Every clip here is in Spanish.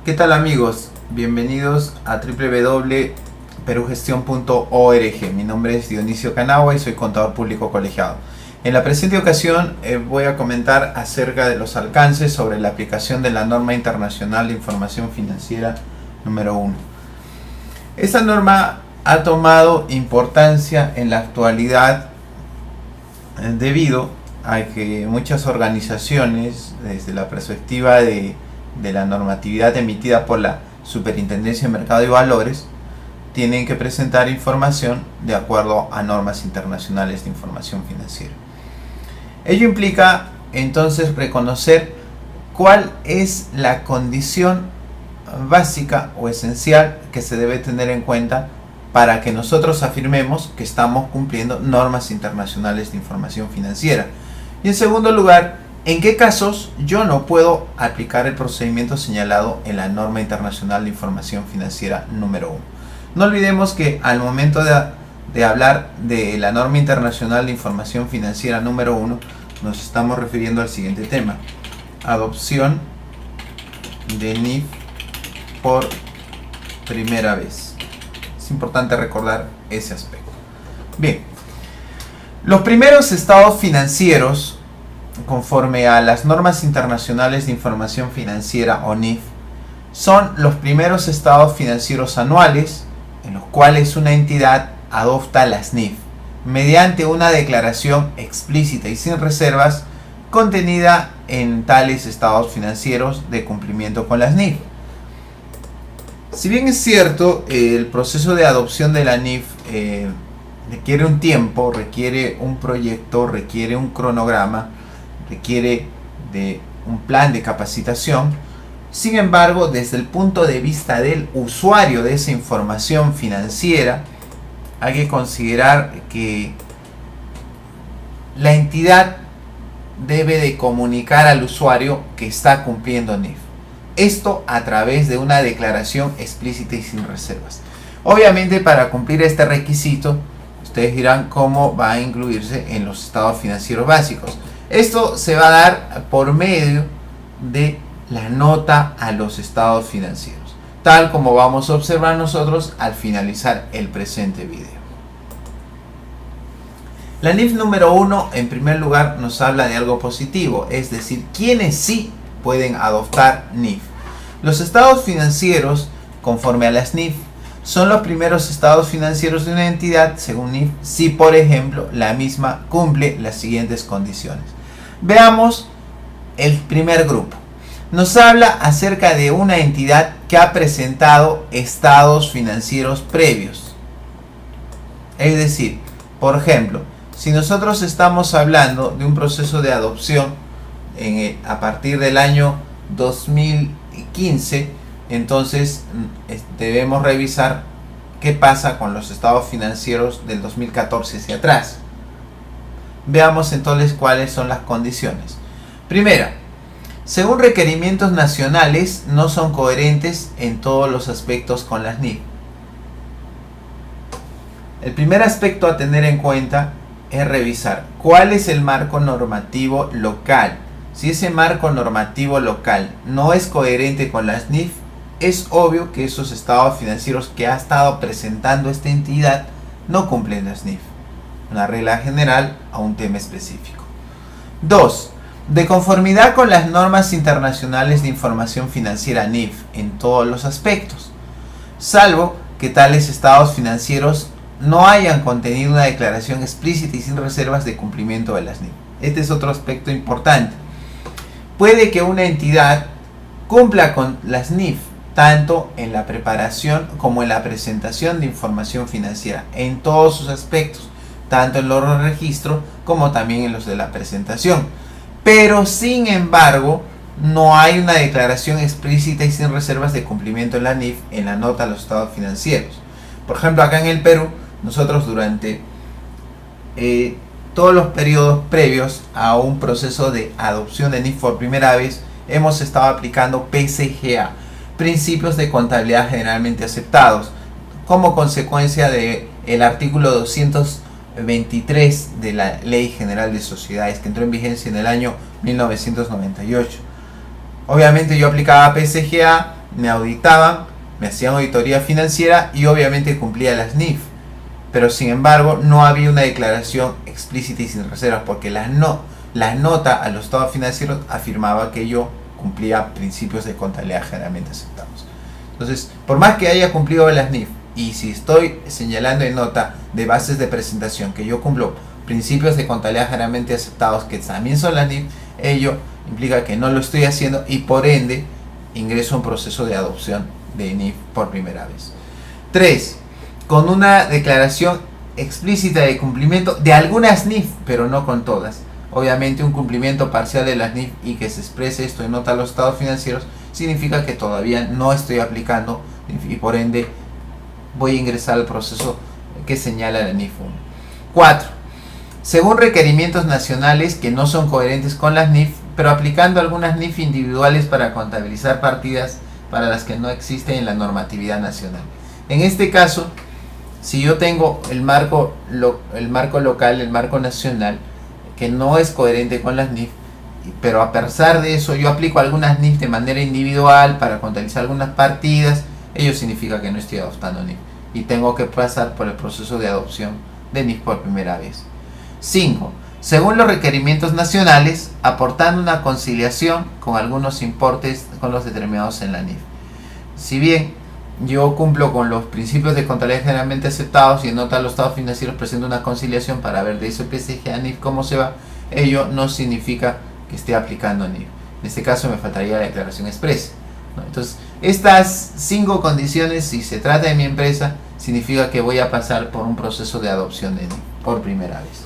¿Qué tal amigos? Bienvenidos a www.perugestion.org. Mi nombre es Dionisio Canagua y soy contador público colegiado. En la presente ocasión voy a comentar acerca de los alcances sobre la aplicación de la norma internacional de información financiera número 1. Esta norma ha tomado importancia en la actualidad debido a que muchas organizaciones, desde la perspectiva de la normatividad emitida por la Superintendencia de Mercado y Valores, tienen que presentar información de acuerdo a normas internacionales de información financiera. Ello implica entonces reconocer cuál es la condición básica o esencial que se debe tener en cuenta para que nosotros afirmemos que estamos cumpliendo normas internacionales de información financiera. Y en segundo lugar, ¿en qué casos yo no puedo aplicar el procedimiento señalado en la norma internacional de información financiera número 1? No olvidemos que al momento de hablar de la norma internacional de información financiera número 1, nos estamos refiriendo al siguiente tema: adopción de NIF por primera vez. Es importante recordar ese aspecto. Bien, los primeros estados financieros, conforme a las normas internacionales de información financiera o NIF, son los primeros estados financieros anuales en los cuales una entidad adopta las NIF mediante una declaración explícita y sin reservas contenida en tales estados financieros de cumplimiento con las NIF. Si bien es cierto, el proceso de adopción de la NIF requiere un tiempo, requiere un proyecto, requiere un cronograma, requiere de un plan de capacitación. Sin embargo, desde el punto de vista del usuario de esa información financiera, hay que considerar que la entidad debe de comunicar al usuario que está cumpliendo NIF. Esto a través de una declaración explícita y sin reservas. Obviamente, para cumplir este requisito, ustedes dirán cómo va a incluirse en los estados financieros básicos. Esto se va a dar por medio de la nota a los estados financieros, tal como vamos a observar nosotros al finalizar el presente video. La NIF número 1, en primer lugar, nos habla de algo positivo, es decir, quienes sí pueden adoptar NIF. Los estados financieros, conforme a las NIF, son los primeros estados financieros de una entidad, según NIF, si por ejemplo la misma cumple las siguientes condiciones. Veamos el primer grupo. Nos habla acerca de una entidad que ha presentado estados financieros previos. Es decir, por ejemplo, si nosotros estamos hablando de un proceso de adopción a partir del año 2015, entonces debemos revisar qué pasa con los estados financieros del 2014 hacia atrás. Veamos entonces cuáles son las condiciones. Primera, según requerimientos nacionales, no son coherentes en todos los aspectos con las NIF. El primer aspecto a tener en cuenta es revisar cuál es el marco normativo local. Si ese marco normativo local no es coherente con las NIF, es obvio que esos estados financieros que ha estado presentando esta entidad no cumplen las NIF. Una regla general a un tema específico. 2. De conformidad con las normas internacionales de información financiera NIF en todos los aspectos, salvo que tales estados financieros no hayan contenido una declaración explícita y sin reservas de cumplimiento de las NIF. Este es otro aspecto importante. Puede que una entidad cumpla con las NIF tanto en la preparación como en la presentación de información financiera, en todos sus aspectos, tanto en los registros como también en los de la presentación. Pero sin embargo, no hay una declaración explícita y sin reservas de cumplimiento en la NIF en la nota a los estados financieros. Por ejemplo, acá en el Perú, nosotros durante todos los periodos previos a un proceso de adopción de NIF por primera vez, hemos estado aplicando PCGA, principios de contabilidad generalmente aceptados, como consecuencia del artículo 223 de la Ley General de Sociedades, que entró en vigencia en el año 1998. Obviamente yo aplicaba PCGA me auditaban, me hacían auditoría financiera y obviamente cumplía las NIF. Pero sin embargo no había una declaración explícita y sin reservas, porque la nota a los estados financieros afirmaba que yo cumplía principios de contabilidad generalmente aceptados. Entonces, por más que haya cumplido las NIF, y si estoy señalando en nota de bases de presentación que yo cumplo principios de contabilidad generalmente aceptados, que también son las NIF, ello implica que no lo estoy haciendo y por ende ingreso a un proceso de adopción de NIF por primera vez. 3. Con una declaración explícita de cumplimiento de algunas NIF, pero no con todas. Obviamente un cumplimiento parcial de las NIF y que se exprese esto en nota a los estados financieros significa que todavía no estoy aplicando y por ende voy a ingresar al proceso que señala la NIF 1. 4. Según requerimientos nacionales que no son coherentes con las NIF, pero aplicando algunas NIF individuales para contabilizar partidas para las que no existe en la normatividad nacional. En este caso, si yo tengo el marco local, el marco nacional, que no es coherente con las NIF, pero a pesar de eso yo aplico algunas NIF de manera individual para contabilizar algunas partidas, ello significa que no estoy adoptando NIF y tengo que pasar por el proceso de adopción de NIF por primera vez. 5. Según los requerimientos nacionales, aportando una conciliación con algunos importes con los determinados en la NIF. Si bien yo cumplo con los principios de contabilidad generalmente aceptados y en nota a los estados financieros presento una conciliación para ver de SPCG a NIF cómo se va, ello no significa que esté aplicando NIF. En este caso me faltaría la declaración expresa, ¿no? Entonces, estas 5 condiciones, si se trata de mi empresa, significa que voy a pasar por un proceso de adopción de NIF por primera vez.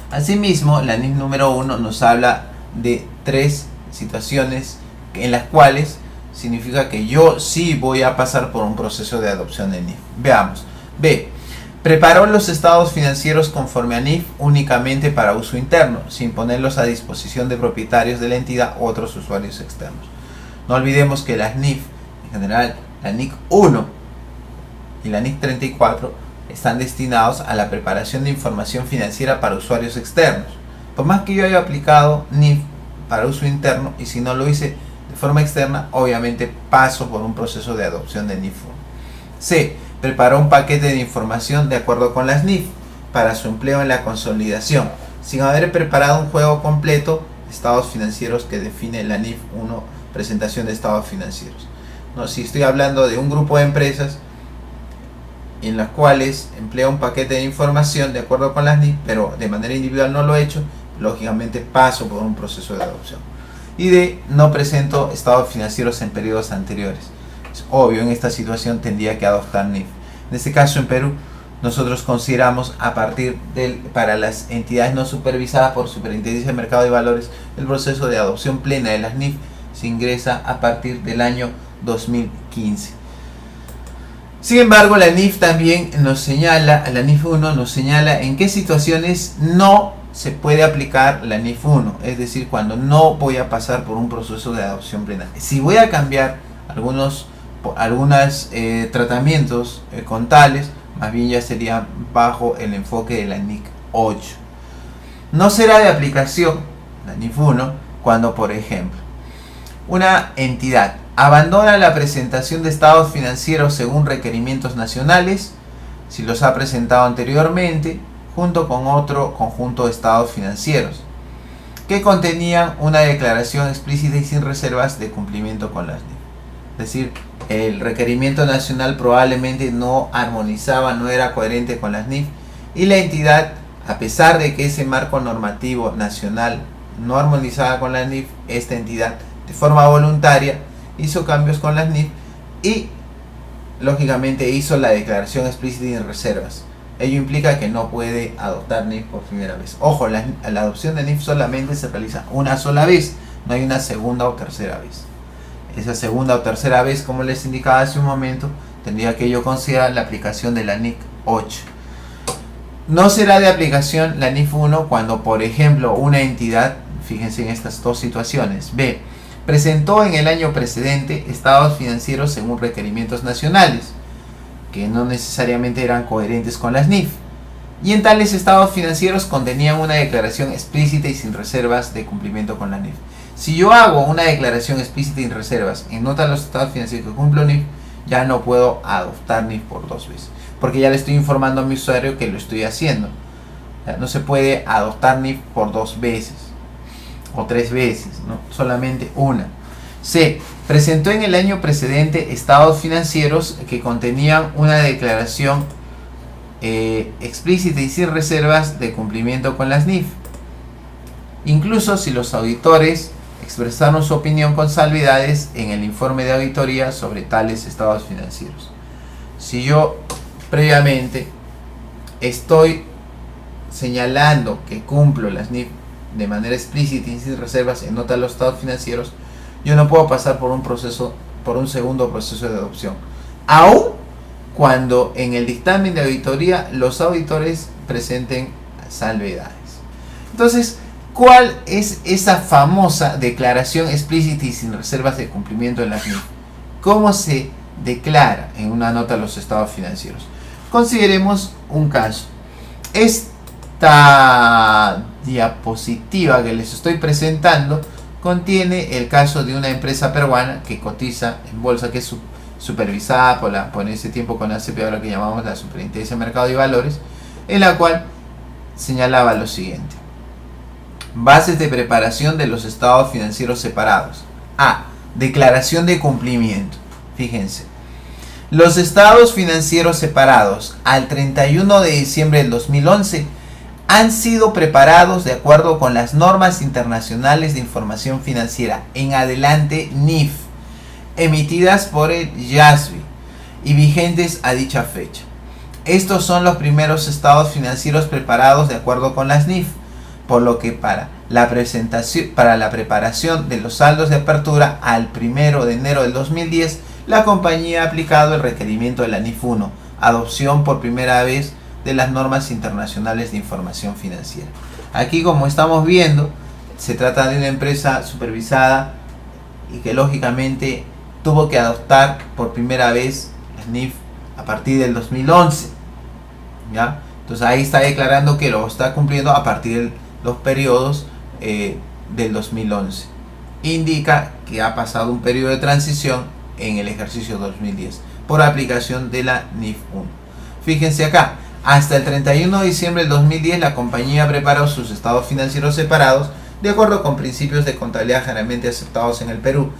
Asimismo, la NIF número 1 nos habla de 3 situaciones en las cuales significa que yo sí voy a pasar por un proceso de adopción de NIF. Veamos. B. Preparó los estados financieros conforme a NIF únicamente para uso interno, sin ponerlos a disposición de propietarios de la entidad u otros usuarios externos. No olvidemos que las NIF, en general, la NIC 1 y la NIC 34, están destinados a la preparación de información financiera para usuarios externos. Por más que yo haya aplicado NIF para uso interno, y si no lo hice de forma externa, obviamente paso por un proceso de adopción de NIF 1. C. Preparó un paquete de información de acuerdo con las NIF para su empleo en la consolidación, sin haber preparado un juego completo de estados financieros que define la NIF 1, presentación de estados financieros. ¿No? Si estoy hablando de un grupo de empresas en las cuales empleo un paquete de información de acuerdo con las NIF, pero de manera individual no lo he hecho, lógicamente paso por un proceso de adopción. Y D. No presento estados financieros en periodos anteriores. Es obvio, en esta situación tendría que adoptar NIF. En este caso, en Perú, nosotros consideramos para las entidades no supervisadas por Superintendencia de Mercado de Valores, el proceso de adopción plena de las NIF se ingresa a partir del año 2015. Sin embargo, la NIF también nos señala, la NIF 1 nos señala en qué situaciones no se puede aplicar la NIF 1, es decir, cuando no voy a pasar por un proceso de adopción plena. Si voy a cambiar algunos tratamientos contables, más bien ya sería bajo el enfoque de la NIC 8. No será de aplicación la NIF 1 cuando, por ejemplo, una entidad abandona la presentación de estados financieros según requerimientos nacionales, si los ha presentado anteriormente, junto con otro conjunto de estados financieros, que contenían una declaración explícita y sin reservas de cumplimiento con las NIF. Es decir, el requerimiento nacional probablemente no armonizaba, no era coherente con las NIF, y la entidad, a pesar de que ese marco normativo nacional no armonizaba con las NIF, esta entidad de forma voluntaria hizo cambios con las NIF y lógicamente hizo la declaración explícita y sin reservas. Ello implica que no puede adoptar NIF por primera vez. Ojo, la adopción de NIF solamente se realiza una sola vez, no hay una segunda o tercera vez. Esa segunda o tercera vez, como les indicaba hace un momento, tendría que yo considerar la aplicación de la NIC 8. No será de aplicación la NIF 1 cuando, por ejemplo, una entidad, fíjense en estas dos situaciones, B, presentó en el año precedente estados financieros según requerimientos nacionales, que no necesariamente eran coherentes con las NIF, y en tales estados financieros contenían una declaración explícita y sin reservas de cumplimiento con la NIF. Si yo hago una declaración explícita sin reservas en nota de los estados financieros que cumplo NIF, ya no puedo adoptar NIF por 2 veces, porque ya le estoy informando a mi usuario que lo estoy haciendo. No se puede adoptar NIF por 2 veces o 3 veces, ¿no? Solamente una. C. Presentó en el año precedente estados financieros que contenían una declaración explícita y sin reservas de cumplimiento con las NIF, incluso si los auditores expresaron su opinión con salvedades en el informe de auditoría sobre tales estados financieros. Si yo previamente estoy señalando que cumplo las NIF de manera explícita y sin reservas en nota de los estados financieros, yo no puedo pasar por un segundo proceso de adopción, aun cuando en el dictamen de auditoría los auditores presenten salvedades. Entonces, ¿cuál es esa famosa declaración explícita y sin reservas de cumplimiento de las NIF? ¿Cómo se declara en una nota de los estados financieros? Consideremos un caso. Esta diapositiva que les estoy presentando contiene el caso de una empresa peruana que cotiza en bolsa, que es supervisada por ese tiempo con la CPA, ahora que llamamos la Superintendencia de Mercado y Valores, en la cual señalaba lo siguiente: bases de preparación de los estados financieros separados. A. Declaración de cumplimiento. Fíjense, los estados financieros separados al 31 de diciembre del 2011 han sido preparados de acuerdo con las normas internacionales de información financiera, en adelante NIF, emitidas por el IASB y vigentes a dicha fecha. Estos son los primeros estados financieros preparados de acuerdo con las NIF, por lo que para la preparación de los saldos de apertura al 1 de enero del 2010, la compañía ha aplicado el requerimiento de la NIF 1, adopción por primera vez de las normas internacionales de información financiera. Aquí, como estamos viendo, se trata de una empresa supervisada y que lógicamente tuvo que adoptar por primera vez las NIF a partir del 2011, ¿ya? Entonces ahí está declarando que lo está cumpliendo a partir de los periodos del 2011. Indica que ha pasado un periodo de transición en el ejercicio 2010 por aplicación de la NIF 1. Fíjense acá, hasta el 31 de diciembre del 2010 la compañía preparó sus estados financieros separados de acuerdo con principios de contabilidad generalmente aceptados en el Perú,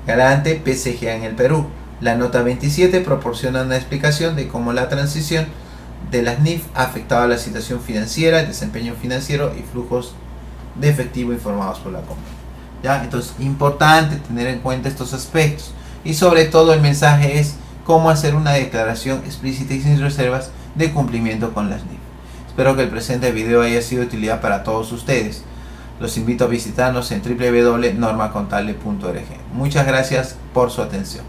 garante PCGA en el Perú. La nota 27 proporciona una explicación de cómo la transición de las NIF ha afectado a la situación financiera, el desempeño financiero y flujos de efectivo informados por la compañía. ¿Ya? Entonces, importante tener en cuenta estos aspectos, y sobre todo el mensaje es cómo hacer una declaración explícita y sin reservas de cumplimiento con las NIF. Espero que el presente video haya sido de utilidad para todos ustedes. Los invito a visitarnos en www.normacontable.org. Muchas gracias por su atención.